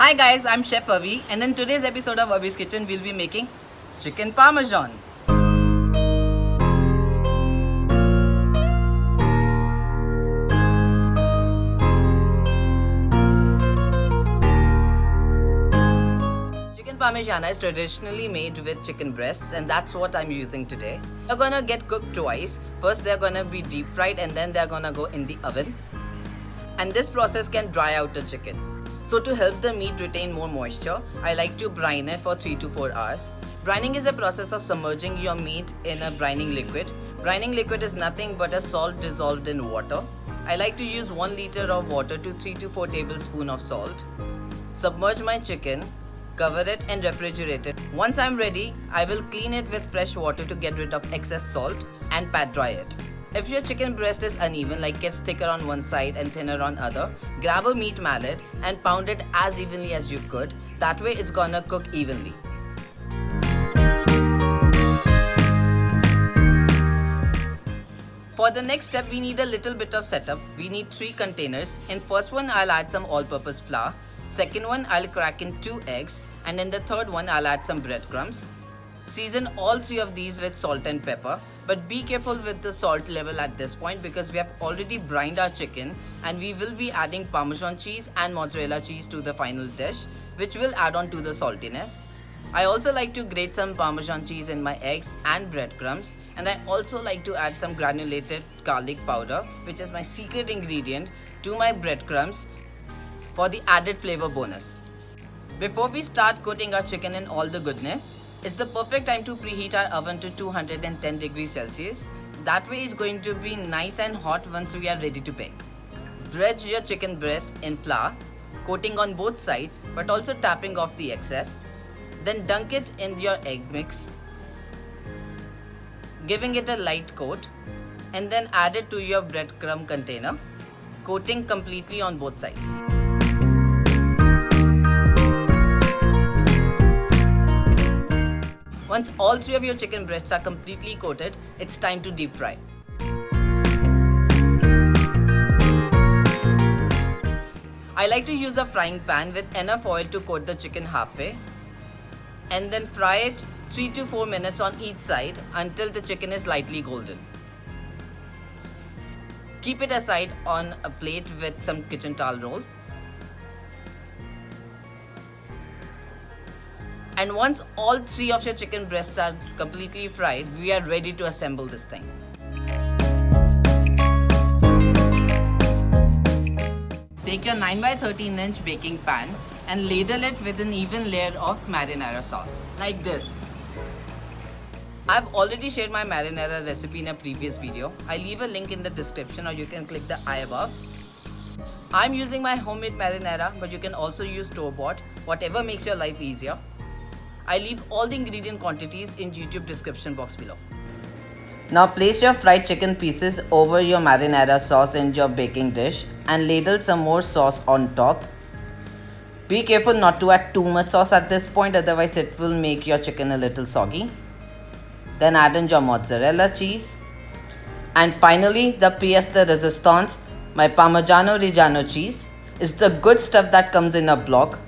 Hi guys, I'm Chef Avi, and in today's episode of Avi's Kitchen, we'll be making chicken parmesan. Chicken parmigiana is traditionally made with chicken breasts, and that's what I'm using today. They're gonna get cooked twice. First, they're gonna be deep fried, and then they're gonna go in the oven. And this process can dry out the chicken. So to help the meat retain more moisture, I like to brine it for 3 to 4 hours. Brining is a process of submerging your meat in a brining liquid. Brining liquid is nothing but a salt dissolved in water. I like to use 1 liter of water to 3 to 4 tablespoons of salt. Submerge my chicken, cover it and refrigerate it. Once I'm ready, I will clean it with fresh water to get rid of excess salt and pat dry it. If your chicken breast is uneven, like gets thicker on one side and thinner on other, grab a meat mallet and pound it as evenly as you could. That way it's gonna cook evenly. For the next step, we need a little bit of setup. We need 3 containers. In first one, I'll add some all-purpose flour. Second one, I'll crack in 2 eggs. And in the third one, I'll add some breadcrumbs. Season all 3 of these with salt and pepper. But be careful with the salt level at this point because we have already brined our chicken and we will be adding Parmesan cheese and mozzarella cheese to the final dish, which will add on to the saltiness. I also like to grate some Parmesan cheese in my eggs and breadcrumbs, and I also like to add some granulated garlic powder, which is my secret ingredient, to my breadcrumbs for the added flavor bonus. Before we start coating our chicken in all the goodness, it's the perfect time to preheat our oven to 210 degrees Celsius. That way it's going to be nice and hot once we are ready to bake. Dredge your chicken breast in flour, coating on both sides but also tapping off the excess. Then dunk it in your egg mix, giving it a light coat, and then add it to your breadcrumb container, coating completely on both sides. Once all 3 of your chicken breasts are completely coated, it's time to deep fry. I like to use a frying pan with enough oil to coat the chicken halfway and then fry it 3 to 4 minutes on each side until the chicken is lightly golden. Keep it aside on a plate with some kitchen towel roll. And once all 3 of your chicken breasts are completely fried, we are ready to assemble this thing. Take your 9x13-inch baking pan and ladle it with an even layer of marinara sauce, like this. I've already shared my marinara recipe in a previous video. I'll leave a link in the description or you can click the I above. I'm using my homemade marinara, but you can also use store-bought, whatever makes your life easier. I leave all the ingredient quantities in YouTube description box below. Now place your fried chicken pieces over your marinara sauce in your baking dish and ladle some more sauce on top. Be careful not to add too much sauce at this point, otherwise it will make your chicken a little soggy. Then add in your mozzarella cheese. And finally, the pièce de résistance, my Parmigiano Reggiano cheese, is the good stuff that comes in a block.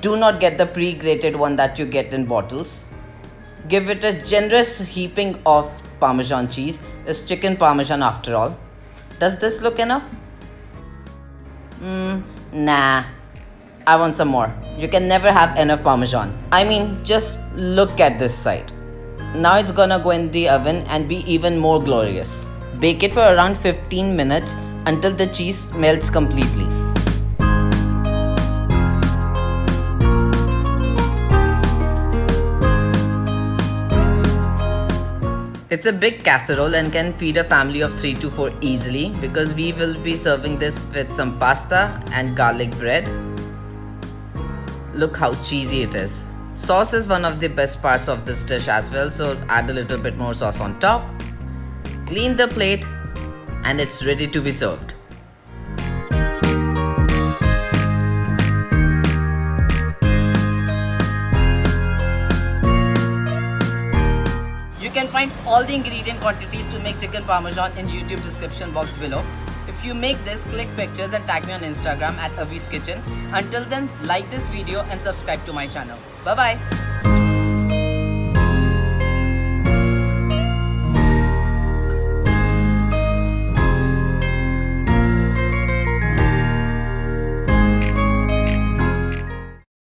Do not get the pre-grated one that you get in bottles. Give it a generous heaping of Parmesan cheese. It's chicken Parmesan after all. Does this look enough? Nah. I want some more. You can never have enough Parmesan. I mean, just look at this side. Now it's gonna go in the oven and be even more glorious. Bake it for around 15 minutes until the cheese melts completely. It's a big casserole and can feed a family of 3 to 4 easily because we will be serving this with some pasta and garlic bread. Look how cheesy it is. Sauce is one of the best parts of this dish as well, so add a little bit more sauce on top. Clean the plate and it's ready to be served. You can find all the ingredient quantities to make chicken parmesan in YouTube description box below. If If you make this, click pictures and tag me on Instagram at Avi's Kitchen. Until then, like this video and subscribe to my channel. Bye bye.